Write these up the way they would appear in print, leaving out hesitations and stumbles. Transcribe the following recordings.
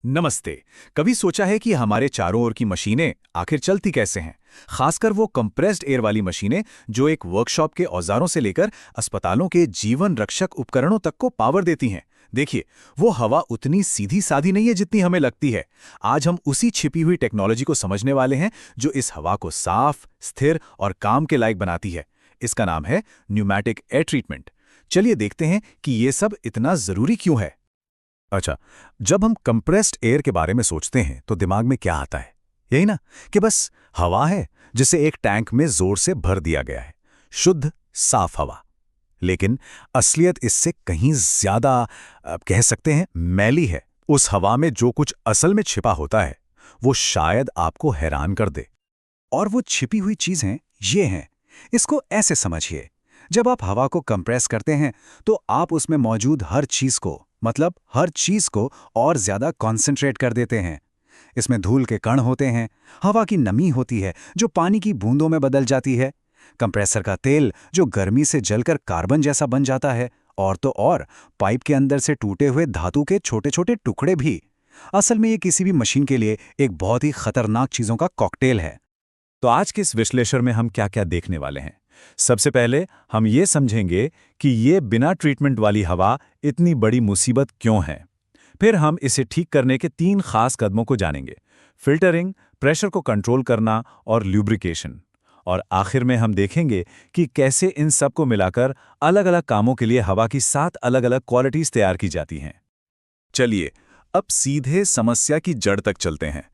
नमस्ते। कभी सोचा है कि हमारे चारों ओर की मशीनें आखिर चलती कैसे हैं? खासकर वो कंप्रेस्ड एयर वाली मशीनें जो एक वर्कशॉप के औजारों से लेकर अस्पतालों के जीवन रक्षक उपकरणों तक को पावर देती हैं। देखिए, वो हवा उतनी सीधी सादी नहीं है जितनी हमें लगती है। आज हम उसी छिपी हुई टेक्नोलॉजी को समझने वाले हैं जो इस हवा को साफ, स्थिर और काम के लायक बनाती है। इसका नाम है न्यूमैटिक एयर ट्रीटमेंट। चलिए देखते हैं कि ये सब इतना जरूरी क्यों है। अच्छा, जब हम कंप्रेस्ड एयर के बारे में सोचते हैं तो दिमाग में क्या आता है? यही ना, कि बस हवा है जिसे एक टैंक में जोर से भर दिया गया है। शुद्ध, साफ हवा। लेकिन असलियत इससे कहीं ज्यादा कह सकते हैं मैली है। उस हवा में जो कुछ असल में छिपा होता है वो शायद आपको हैरान कर दे। और वो छिपी हुई चीजें ये हैं। इसको ऐसे समझिए, जब आप हवा को कंप्रेस करते हैं तो आप उसमें मौजूद हर चीज को, मतलब हर चीज को और ज्यादा कॉन्सेंट्रेट कर देते हैं। इसमें धूल के कण होते हैं, हवा की नमी होती है जो पानी की बूंदों में बदल जाती है, कंप्रेसर का तेल जो गर्मी से जलकर कार्बन जैसा बन जाता है, और तो और पाइप के अंदर से टूटे हुए धातु के छोटे छोटे टुकड़े भी। असल में ये किसी भी मशीन के लिए एक बहुत ही खतरनाक चीजों का कॉकटेल है। तो आज के इस विश्लेषण में हम क्या क्या देखने वाले हैं? सबसे पहले हम ये समझेंगे कि ये बिना ट्रीटमेंट वाली हवा इतनी बड़ी मुसीबत क्यों है। फिर हम इसे ठीक करने के 3 खास कदमों को जानेंगे: फिल्टरिंग, प्रेशर को कंट्रोल करना और ल्यूब्रिकेशन। और आखिर में हम देखेंगे कि कैसे इन सब को मिलाकर अलग-अलग कामों के लिए हवा की 7 अलग-अलग क्वालिटीज तैयार की जाती हैं। चलिए, अब सीधे समस्या की जड़ तक चलते हैं।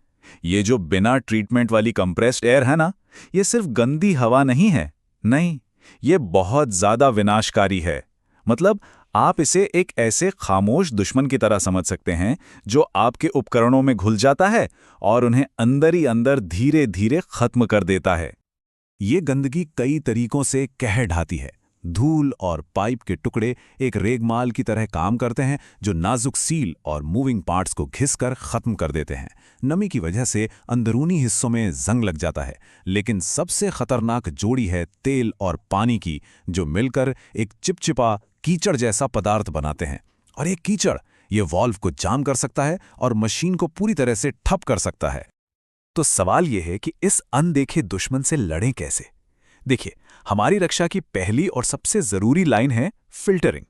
ये जो बिना ट्रीटमेंट वाली कंप्रेस्ड एयर है ना, ये सिर्फ गंदी हवा नहीं है। नहीं, ये बहुत ज्यादा विनाशकारी है। मतलब आप इसे एक ऐसे खामोश दुश्मन की तरह समझ सकते हैं जो आपके उपकरणों में घुल जाता है और उन्हें अंदर ही अंदर धीरे धीरे खत्म कर देता है। ये गंदगी कई तरीकों से कहर ढाती है। धूल और पाइप के टुकड़े एक रेगमाल की तरह काम करते हैं जो नाजुक सील और मूविंग पार्ट्स को घिसकर खत्म कर देते हैं। नमी की वजह से अंदरूनी हिस्सों में जंग लग जाता है। लेकिन सबसे खतरनाक जोड़ी है तेल और पानी की, जो मिलकर एक चिपचिपा कीचड़ जैसा पदार्थ बनाते हैं। और ये कीचड़ ये वाल्व को जाम कर सकता है और मशीन को पूरी तरह से ठप कर सकता है। तो सवाल यह है कि इस अनदेखे दुश्मन से लड़ें कैसे? देखिए, हमारी रक्षा की पहली और सबसे जरूरी लाइन है फिल्टरिंग।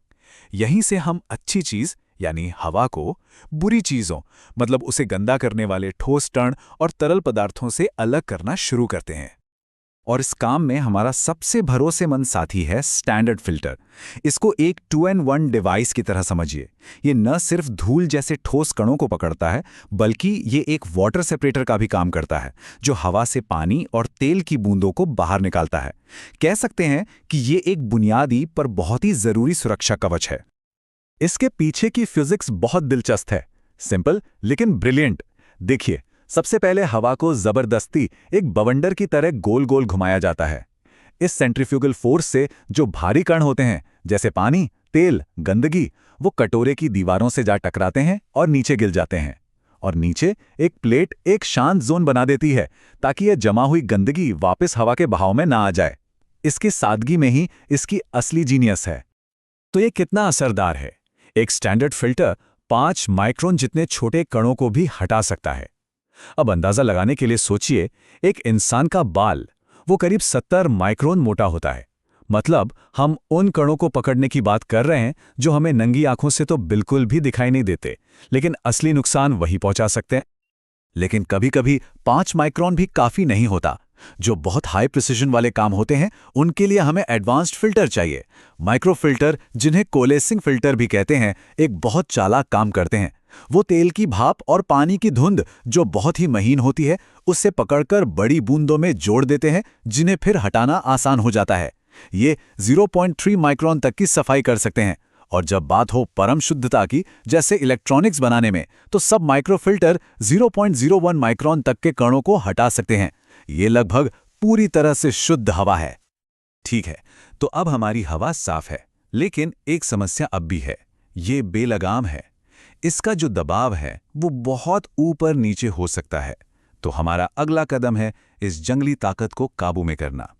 यहीं से हम अच्छी चीज यानी हवा को बुरी चीजों, मतलब उसे गंदा करने वाले ठोस कण और तरल पदार्थों से अलग करना शुरू करते हैं। और इस काम में हमारा सबसे भरोसेमंद साथी है स्टैंडर्ड फिल्टर। इसको एक 2-in-1 डिवाइस की तरह समझिए। ये न सिर्फ धूल जैसे ठोस कणों को पकड़ता है, बल्कि ये एक वाटर सेपरेटर का भी काम करता है, जो हवा से पानी और तेल की बूंदों को बाहर निकालता है। कह सकते हैं कि ये एक बुनियादी पर बहुत ही जरूरी सुरक्षा कवच है। इसके पीछे की फिजिक्स बहुत दिलचस्प है, सिंपल लेकिन ब्रिलियंट। देखिए, सबसे पहले हवा को जबरदस्ती एक बवंडर की तरह गोल गोल घुमाया जाता है। इस सेंट्रीफ्यूगल फोर्स से जो भारी कण होते हैं, जैसे पानी, तेल, गंदगी, वो कटोरे की दीवारों से जा टकराते हैं और नीचे गिर जाते हैं। और नीचे एक प्लेट एक शांत जोन बना देती है ताकि यह जमा हुई गंदगी वापस हवा के बहाव में ना आ जाए। इसकी सादगी में ही इसकी असली जीनियस है। तो ये कितना असरदार है? एक स्टैंडर्ड फिल्टर 5 माइक्रोन जितने छोटे कणों को भी हटा सकता है। अब अंदाजा लगाने के लिए सोचिए, एक इंसान का बाल वो करीब 70 माइक्रोन मोटा होता है। मतलब हम उन कणों को पकड़ने की बात कर रहे हैं जो हमें नंगी आंखों से तो बिल्कुल भी दिखाई नहीं देते, लेकिन असली नुकसान वही पहुंचा सकते हैं। लेकिन कभी-कभी 5 माइक्रोन भी काफी नहीं होता। जो बहुत हाई प्रिसिजन वाले काम होते हैं, उनके लिए हमें एडवांस्ड फिल्टर चाहिए। माइक्रो फिल्टर, जिन्हें कोलेसिंग फिल्टर भी कहते हैं, एक बहुत चालाक काम करते हैं। वो तेल की भाप और पानी की धुंध जो बहुत ही महीन होती है, उससे पकड़कर बड़ी बूंदों में जोड़ देते हैं, जिन्हें फिर हटाना आसान हो जाता है। ये 0.3 माइक्रोन तक की सफाई कर सकते हैं। और जब बात हो परम शुद्धता की, जैसे इलेक्ट्रॉनिक्स बनाने में, तो सब माइक्रोफिल्टर 0.01 माइक्रोन तक के कणों को हटा सकते हैं। ये लगभग पूरी तरह से शुद्ध हवा है। ठीक है, तो अब हमारी हवा साफ है, लेकिन एक समस्या अब भी है। ये बेलगाम है। इसका जो दबाव है वो बहुत ऊपर नीचे हो सकता है। तो हमारा अगला कदम है इस जंगली ताकत को काबू में करना।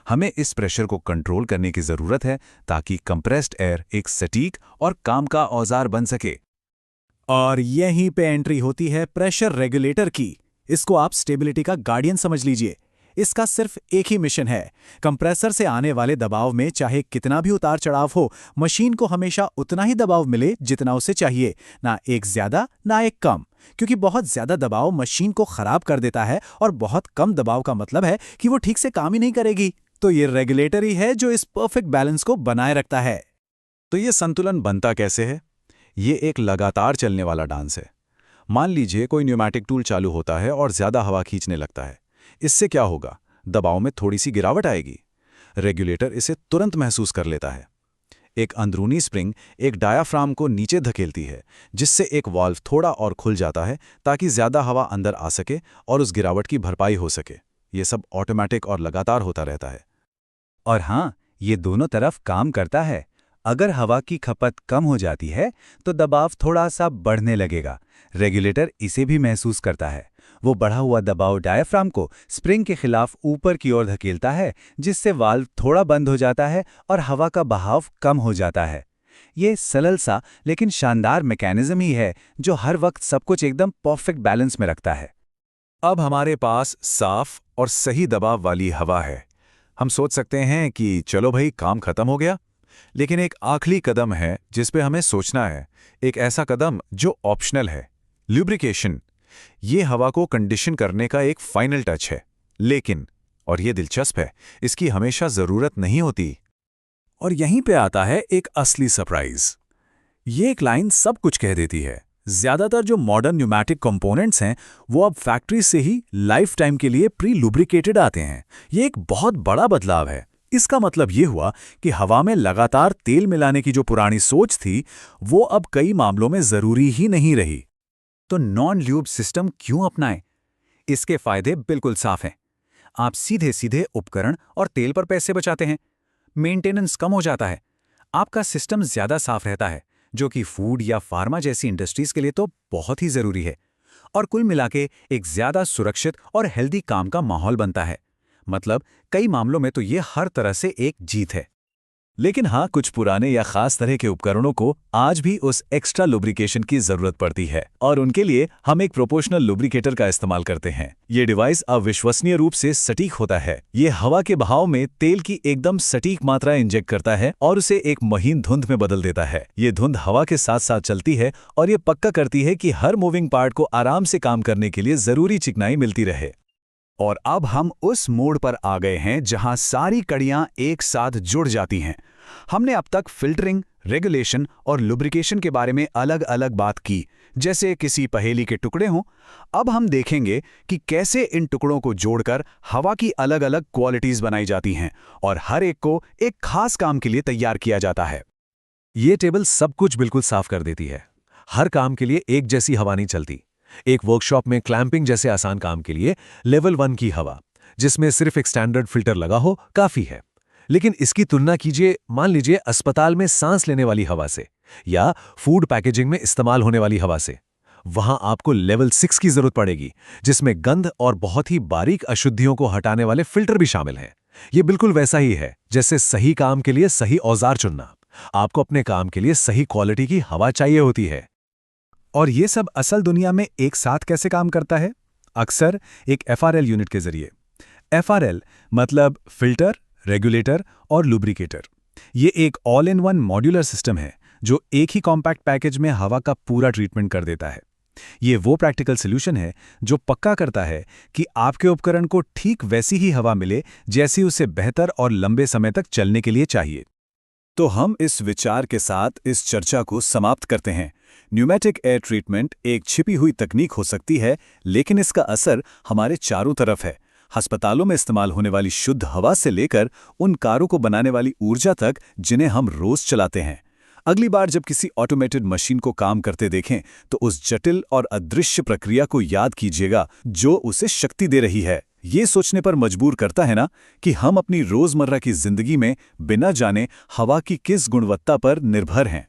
हमें इस प्रेशर को कंट्रोल करने की जरूरत है ताकि कंप्रेस्ड एयर एक सटीक और काम का औजार बन सके। और यहीं पे एंट्री होती है प्रेशर रेगुलेटर की। इसको आप स्टेबिलिटी का गार्डियन समझ लीजिए। इसका सिर्फ एक ही मिशन है, कंप्रेसर से आने वाले दबाव में चाहे कितना भी उतार चढ़ाव हो, मशीन को हमेशा उतना ही दबाव मिले जितना उसे चाहिए, ना एक ज्यादा ना एक कम। क्योंकि बहुत ज्यादा दबाव मशीन को खराब कर देता है और बहुत कम दबाव का मतलब है कि वो ठीक से काम ही नहीं करेगी। तो ये रेगुलेटर ही है जो इस परफेक्ट बैलेंस को बनाए रखता है। तो ये संतुलन बनता कैसे है? ये एक लगातार चलने वाला डांस है। मान लीजिए कोई न्यूमैटिक टूल चालू होता है और ज्यादा हवा खींचने लगता है। इससे क्या होगा? दबाव में थोड़ी सी गिरावट आएगी। रेगुलेटर इसे तुरंत महसूस कर लेता है। एक अंदरूनी स्प्रिंग एक डायाफ्राम को नीचे धकेलती है, जिससे एक वाल्व थोड़ा और खुल जाता है ताकि ज्यादा हवा अंदर आ सके और उस गिरावट की भरपाई हो सके। ये सब ऑटोमेटिक और लगातार होता रहता है। और हाँ, ये दोनों तरफ काम करता है। अगर हवा की खपत कम हो जाती है तो दबाव थोड़ा सा बढ़ने लगेगा। रेगुलेटर इसे भी महसूस करता है। वो बढ़ा हुआ दबाव डायाफ्राम को स्प्रिंग के खिलाफ ऊपर की ओर धकेलता है, जिससे वाल्व थोड़ा बंद हो जाता है और हवा का बहाव कम हो जाता है। ये सरल सा लेकिन शानदार मैकेनिज्म ही है जो हर वक्त सब कुछ एकदम परफेक्ट बैलेंस में रखता है। अब हमारे पास साफ और सही दबाव वाली हवा है। हम सोच सकते हैं कि चलो भाई, काम खत्म हो गया। लेकिन एक आखिरी कदम है जिस पे हमें सोचना है, एक ऐसा कदम जो ऑप्शनल है, ल्यूब्रिकेशन। ये हवा को कंडीशन करने का एक फाइनल टच है। लेकिन, और ये दिलचस्प है, इसकी हमेशा जरूरत नहीं होती। और यहीं पे आता है एक असली सरप्राइज। ये एक लाइन सब कुछ कह देती है। ज्यादातर जो मॉडर्न न्यूमैटिक कंपोनेंट्स हैं वो अब फैक्ट्री से ही लाइफ टाइम के लिए प्री लुब्रिकेटेड आते हैं। ये एक बहुत बड़ा बदलाव है। इसका मतलब ये हुआ कि हवा में लगातार तेल मिलाने की जो पुरानी सोच थी, वो अब कई मामलों में जरूरी ही नहीं रही। तो नॉन ल्यूब सिस्टम क्यों अपनाएं? इसके फायदे बिल्कुल साफ हैं। आप सीधे सीधे उपकरण और तेल पर पैसे बचाते हैं। मेंटेनेंस कम हो जाता है। आपका सिस्टम ज्यादा साफ रहता है, जो कि फूड या फार्मा जैसी इंडस्ट्रीज के लिए तो बहुत ही जरूरी है। और कुल मिलाके एक ज्यादा सुरक्षित और हेल्दी काम का माहौल बनता है। मतलब कई मामलों में तो ये हर तरह से एक जीत है। लेकिन हाँ, कुछ पुराने या खास तरह के उपकरणों को आज भी उस एक्स्ट्रा लुब्रिकेशन की जरूरत पड़ती है, और उनके लिए हम एक प्रोपोर्शनल लुब्रिकेटर का इस्तेमाल करते हैं। ये डिवाइस अविश्वसनीय रूप से सटीक होता है। ये हवा के बहाव में तेल की एकदम सटीक मात्रा इंजेक्ट करता है और उसे एक महीन धुंध में बदल देता है। ये धुंध हवा के साथ साथ चलती है और ये पक्का करती है कि हर मूविंग पार्ट को आराम से काम करने के लिए जरूरी चिकनाई मिलती रहे। और अब हम उस मोड़ पर आ गए हैं जहां सारी कड़ियां एक साथ जुड़ जाती हैं। हमने अब तक फिल्टरिंग, रेगुलेशन और लुब्रिकेशन के बारे में अलग अलग बात की, जैसे किसी पहेली के टुकड़े हों। अब हम देखेंगे कि कैसे इन टुकड़ों को जोड़कर हवा की अलग अलग क्वालिटीज बनाई जाती हैं और हर एक को एक खास काम के लिए तैयार किया जाता है। ये टेबल सब कुछ बिल्कुल साफ कर देती है। हर काम के लिए एक जैसी हवा नहीं चलती। एक वर्कशॉप में क्लैंपिंग जैसे आसान काम के लिए लेवल 1 की हवा, जिसमें सिर्फ एक स्टैंडर्ड फिल्टर लगा हो, काफी है। लेकिन इसकी तुलना कीजिए, मान लीजिए अस्पताल में सांस लेने वाली हवा से या फूड पैकेजिंग में इस्तेमाल होने वाली हवा से। वहां आपको लेवल 6 की जरूरत पड़ेगी, जिसमें गंध और बहुत ही बारीक अशुद्धियों को हटाने वाले फिल्टर भी शामिल हैं। ये बिल्कुल वैसा ही है जैसे सही काम के लिए सही औजार चुनना। आपको अपने काम के लिए सही क्वालिटी की हवा चाहिए होती है। और ये सब असल दुनिया में एक साथ कैसे काम करता है? अक्सर एक FRL यूनिट के जरिए। FRL मतलब फिल्टर, रेगुलेटर और लुब्रिकेटर। ये एक all in one modular system है जो एक ही कॉम्पैक्ट पैकेज में हवा का पूरा ट्रीटमेंट कर देता है। ये वो प्रैक्टिकल सॉल्यूशन है जो पक्का करता है कि आपके उपकरण को ठीक वैसी ही हवा मिले जैसी उसे बेहतर और लंबे समय तक चलने के लिए चाहिए। तो हम इस विचार के साथ इस चर्चा को समाप्त करते हैं। न्यूमैटिक एयर ट्रीटमेंट एक छिपी हुई तकनीक हो सकती है, लेकिन इसका असर हमारे चारों तरफ है। अस्पतालों में इस्तेमाल होने वाली शुद्ध हवा से लेकर उन कारों को बनाने वाली ऊर्जा तक जिन्हें हम रोज चलाते हैं। अगली बार जब किसी ऑटोमेटेड मशीन को काम करते देखें तो उस जटिल और अदृश्य प्रक्रिया को याद कीजिएगा जो उसे शक्ति दे रही है। ये सोचने पर मजबूर करता है ना कि हम अपनी रोजमर्रा की जिंदगी में बिना जाने हवा की किस गुणवत्ता पर निर्भर हैं।